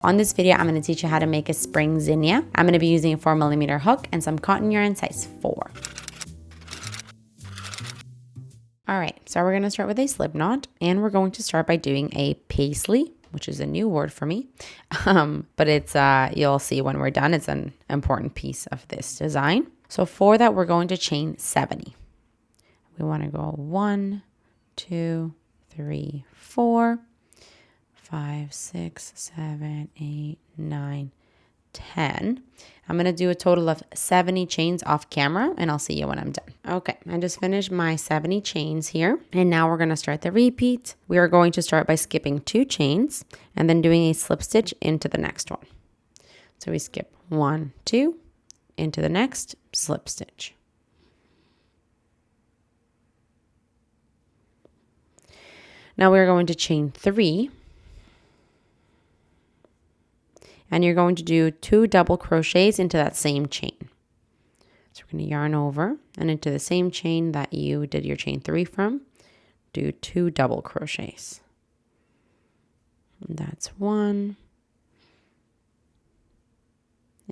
On this video, I'm going to teach you how to make a Spring Zinnia. I'm going to be using a 4mm hook and some cotton yarn size 4. Alright, so we're going to start with a slip knot, and we're going to start by doing a Paisley, which is a new word for me. But it's, you'll see when we're done, it's an important piece of this design. So for that, we're going to chain 70. We want to go 1, 2, 3, 4, 5, 6, 7, 8, 9, 10. I'm going to do a total of 70 chains off camera, and I'll see you when I'm done. Okay, I just finished my 70 chains here, and now we're going to start the repeat. We are going to start by skipping 2 chains and then doing a slip stitch into the next one. So we skip 1, 2, into the next, slip stitch. Now we're going to chain 3. And you're going to do 2 double crochets into that same chain. So we're going to yarn over and into the same chain that you did your chain 3 from, do 2 double crochets. And that's 1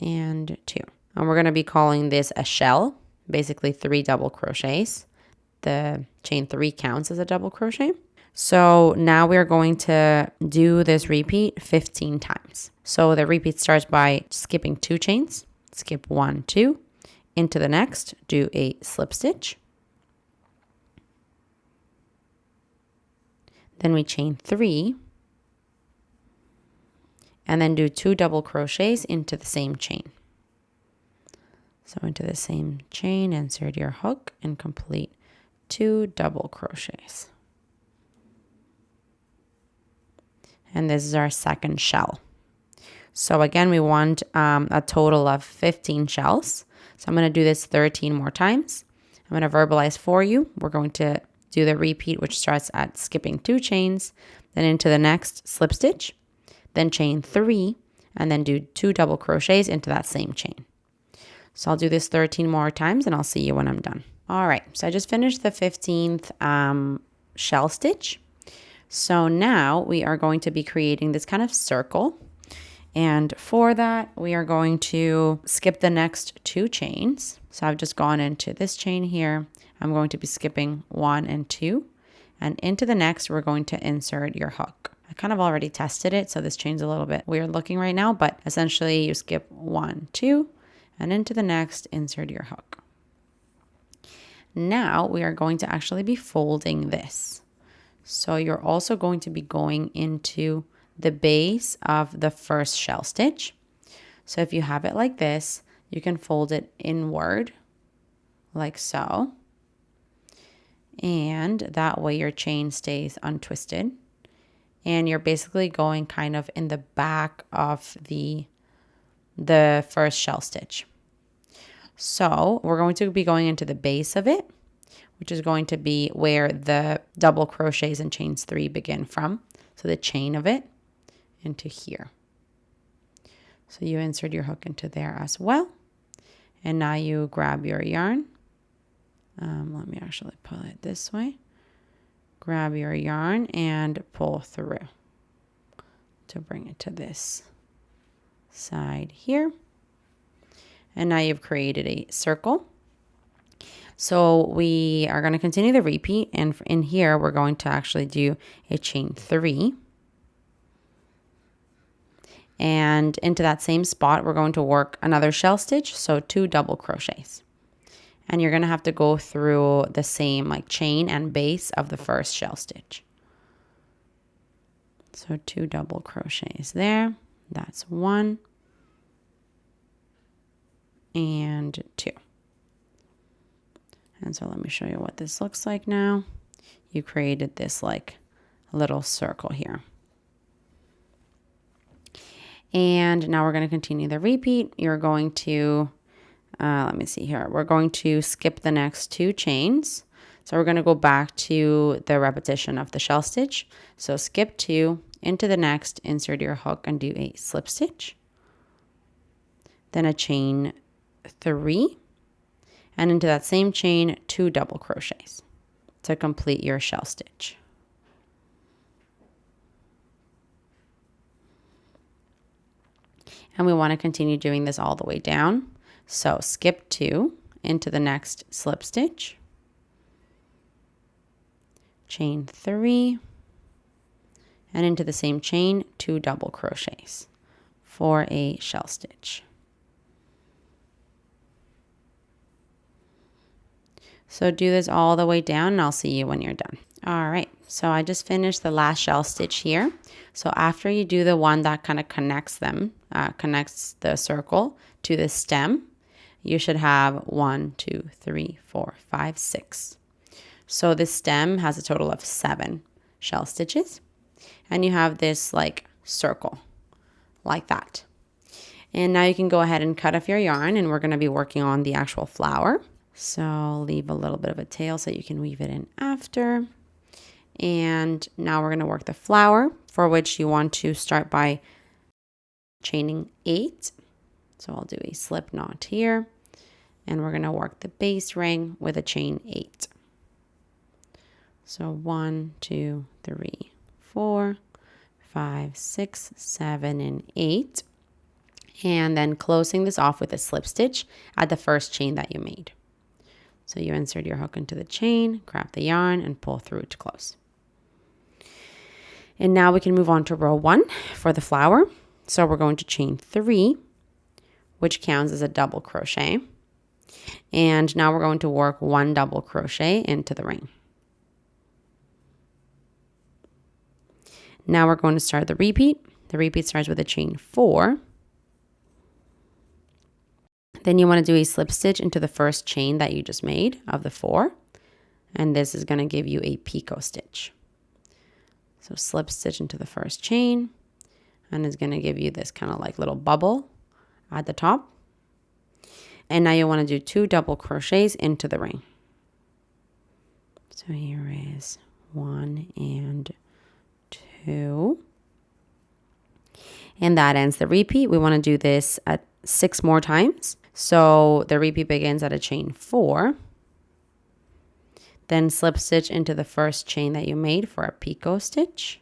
and 2. And we're going to be calling this a shell, basically 3 double crochets. The chain 3 counts as a double crochet. So now we're going to do this repeat 15 times. So the repeat starts by skipping 2 chains, skip 1, 2, into the next, do a slip stitch. Then we chain 3, and then do 2 double crochets into the same chain. So into the same chain, insert your hook and complete 2 double crochets. And this is our second shell. So again, we want a total of 15 shells. So I'm going to do this 13 more times. I'm going to verbalize for you. We're going to do the repeat, which starts at skipping 2 chains, then into the next slip stitch, then chain 3, and then do 2 double crochets into that same chain. So I'll do this 13 more times, and I'll see you when I'm done. All right, so I just finished the 15th shell stitch. So now we are going to be creating this kind of circle. And for that, we are going to skip the next 2 chains. So I've just gone into this chain here. I'm going to be skipping 1 and 2. And into the next, we're going to insert your hook. I kind of already tested it, so this chain's a little bit weird looking right now. But essentially, you skip 1, 2, and into the next, insert your hook. Now we are going to actually be folding this. So you're also going to be going into the base of the first shell stitch. So if you have it like this, you can fold it inward like so. And that way your chain stays untwisted. And you're basically going kind of in the back of the first shell stitch. So we're going to be going into the base of it, which is going to be where the double crochets and chains 3 begin from. So the chain of it into here. So you insert your hook into there as well. And now you grab your yarn. Let me actually pull it this way. Grab your yarn and pull through to bring it to this side here. And now you've created a circle. So we are going to continue the repeat, and in here we're going to actually do a chain 3. And into that same spot, we're going to work another shell stitch, so 2 double crochets. And you're going to have to go through the same like chain and base of the first shell stitch. So 2 double crochets there. That's 1 and 2. And so let me show you what this looks like now. You created this like little circle here. And now we're going to continue the repeat. You're going to, let me see here. We're going to skip the next 2 chains. So we're going to go back to the repetition of the shell stitch. So skip 2, into the next, insert your hook and do a slip stitch. Then a chain 3. And into that same chain, 2 double crochets to complete your shell stitch. And we want to continue doing this all the way down. So skip 2 into the next slip stitch, chain 3, and into the same chain 2 double crochets for a shell stitch. So do this all the way down and I'll see you when you're done. All right, so I just finished the last shell stitch here. So after you do the one that kind of connects them, connects the circle to the stem, you should have 1, 2, 3, 4, 5, 6. So this stem has a total of 7 shell stitches. And you have this like circle like that. And now you can go ahead and cut off your yarn, and we're going to be working on the actual flower. So I'll leave a little bit of a tail so you can weave it in after. And now we're going to work the flower, for which you want to start by chaining 8. So I'll do a slip knot here, and we're going to work the base ring with a chain 8. So 1, 2, 3, 4, 5, 6, 7, and 8. And then closing this off with a slip stitch at the first chain that you made. So you insert your hook into the chain, grab the yarn, and pull through to close. And now we can move on to row 1 for the flower. So we're going to chain 3, which counts as a double crochet. And now we're going to work 1 double crochet into the ring. Now we're going to start the repeat. The repeat starts with a chain 4. Then you want to do a slip stitch into the first chain that you just made of the 4. And this is going to give you a picot stitch. So slip stitch into the first chain, and it's going to give you this kind of like little bubble at the top. And now you want to do 2 double crochets into the ring. So here is 1 and 2. And that ends the repeat. We want to do this at 6 more times. So the repeat begins at a chain 4. Then slip stitch into the first chain that you made for a picot stitch.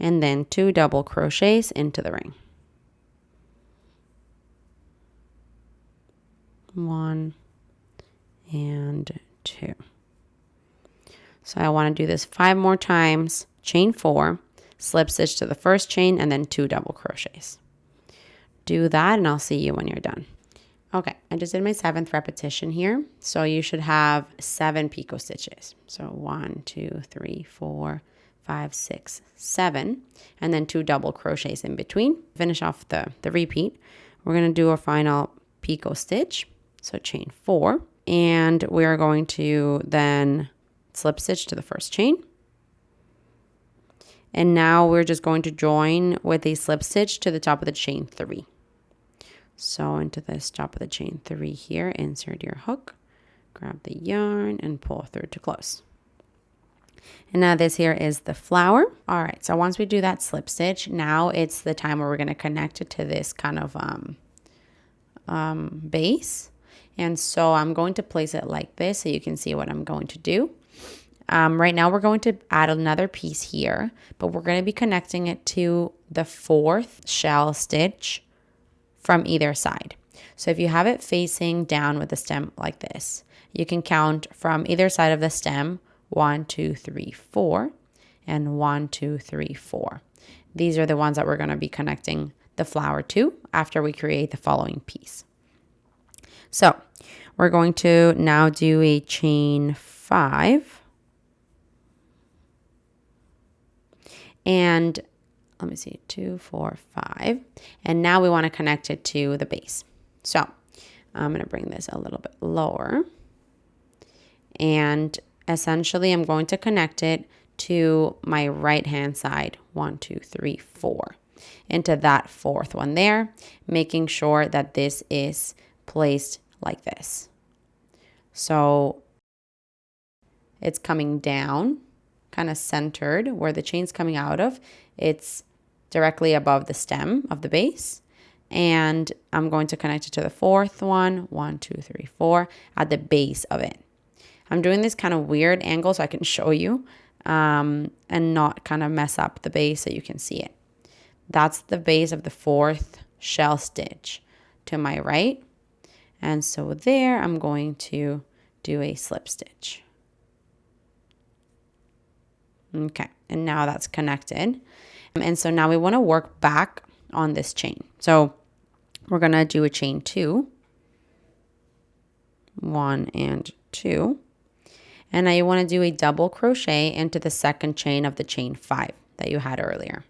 And then 2 double crochets into the ring. 1 and 2. So I want to do this 5 more times, chain 4, slip stitch to the first chain, and then 2 double crochets. Do that and I'll see you when you're done. Okay, I just did my 7th repetition here. So you should have 7 picot stitches. So 1, 2, 3, 4, 5, 6, 7, and then 2 double crochets in between. Finish off the repeat. We're going to do a final picot stitch. So chain 4, and we're going to then slip stitch to the first chain. And now we're just going to join with a slip stitch to the top of the chain 3. So into this top of the chain 3 here, insert your hook, grab the yarn, and pull through to close. And now this here is the flower. All right, so once we do that slip stitch, now it's the time where we're going to connect it to this kind of base. And so I'm going to place it like this so you can see what I'm going to do. Right now we're going to add another piece here, but we're going to be connecting it to the 4th shell stitch from either side. So if you have it facing down with the stem like this, you can count from either side of the stem 1, 2, 3, 4, and 1, 2, 3, 4. These are the ones that we're going to be connecting the flower to after we create the following piece. So we're going to now do a chain 5. And let me see, 2, 4, 5. And now we want to connect it to the base. So I'm going to bring this a little bit lower. And essentially I'm going to connect it to my right hand side, 1, 2, 3, 4, into that 4th one there, making sure that this is placed like this. So it's coming down, kind of centered where the chain's coming out of. It's directly above the stem of the base. And I'm going to connect it to the 4th one, 1, 2, 3, 4, at the base of it. I'm doing this kind of weird angle so I can show you and not kind of mess up the base so you can see it. That's the base of the 4th shell stitch to my right. And so there I'm going to do a slip stitch. Okay, and now that's connected. And so now we want to work back on this chain. So we're going to do a chain 2, 1 and 2. And now you want to do a double crochet into the second chain of the chain 5 that you had earlier.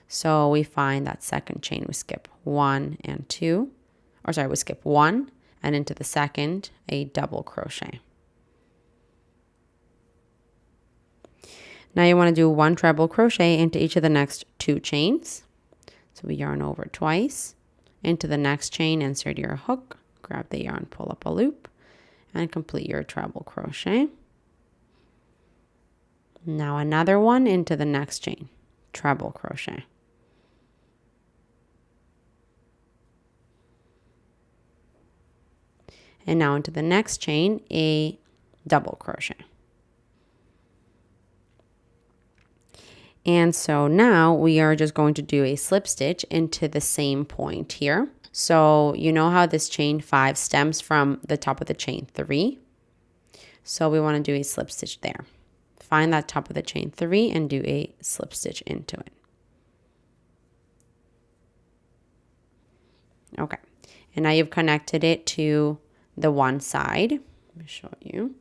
So we find that second chain, we skip 1 and 2, or sorry, we skip 1 and into the second, a double crochet. Now you want to do 1 treble crochet into each of the next 2 chains. So we yarn over twice, into the next chain, insert your hook, grab the yarn, pull up a loop, and complete your treble crochet. Now another one into the next chain, treble crochet. And now into the next chain, a double crochet. And so now we are just going to do a slip stitch into the same point here. So you know how this chain 5 stems from the top of the chain 3? So we want to do a slip stitch there. Find that top of the chain 3 and do a slip stitch into it. Okay, and now you've connected it to the one side. Let me show you.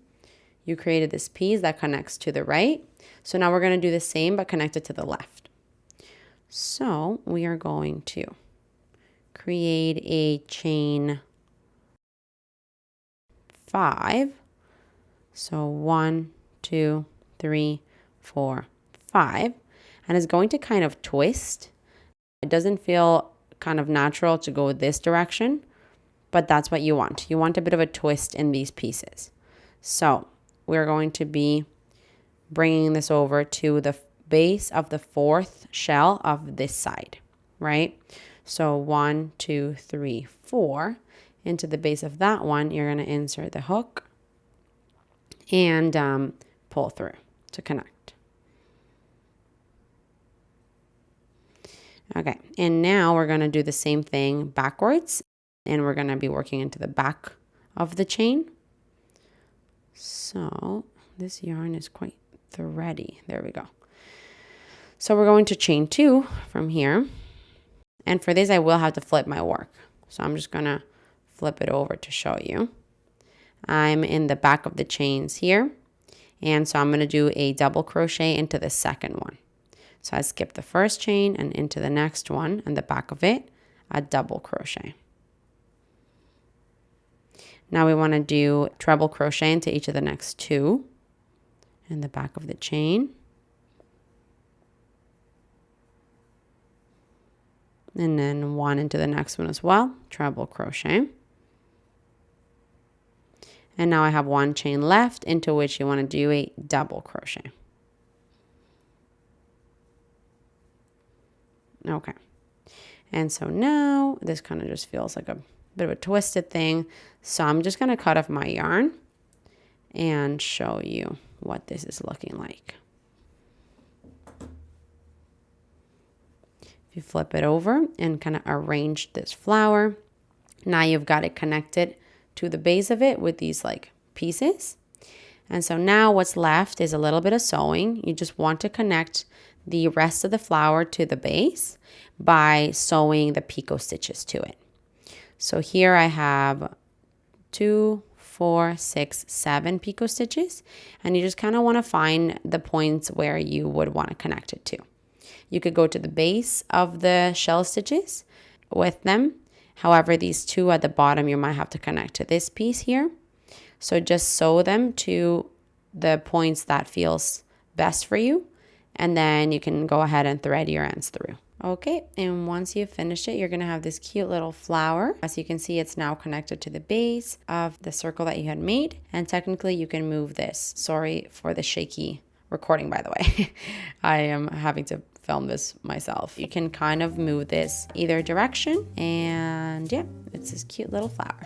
You created this piece that connects to the right. So now we're going to do the same but connect it to the left. So we are going to create a chain 5. So 1, 2, 3, 4, 5. And it's going to kind of twist. It doesn't feel kind of natural to go this direction, but that's what you want. You want a bit of a twist in these pieces. So we're going to be bringing this over to the base of the 4th shell of this side, right? So 1, 2, 3, 4. Into the base of that one, you're going to insert the hook and pull through to connect. Okay, and now we're going to do the same thing backwards, and we're going to be working into the back of the chain. So this yarn is quite thready. There we go. So we're going to chain 2 from here. And for this, I will have to flip my work. So I'm just going to flip it over to show you. I'm in the back of the chains here. And so I'm going to do a double crochet into the second one. So I skip the first chain and into the next one, and the back of it, a double crochet. Now we want to do treble crochet into each of the next 2 in the back of the chain. And then 1 into the next one as well, treble crochet. And now I have 1 chain left into which you want to do a double crochet. Okay. And so now this kind of just feels like a bit of a twisted thing. So I'm just going to cut off my yarn and show you what this is looking like. If you flip it over and kind of arrange this flower, now you've got it connected to the base of it with these like pieces. And so now what's left is a little bit of sewing. You just want to connect the rest of the flower to the base by sewing the picot stitches to it. So here I have 2, 4, 6, 7 picot stitches, and you just kind of want to find the points where you would want to connect it to. You could go to the base of the shell stitches with them. However, these 2 at the bottom, you might have to connect to this piece here. So just sew them to the points that feels best for you, and then you can go ahead and thread your ends through. Okay, and once you've finished it, you're going to have this cute little flower. As you can see, it's now connected to the base of the circle that you had made, and technically you can move this. Sorry for the shaky recording, by the way. I am having to film this myself. You can kind of move this either direction, and yeah, it's this cute little flower.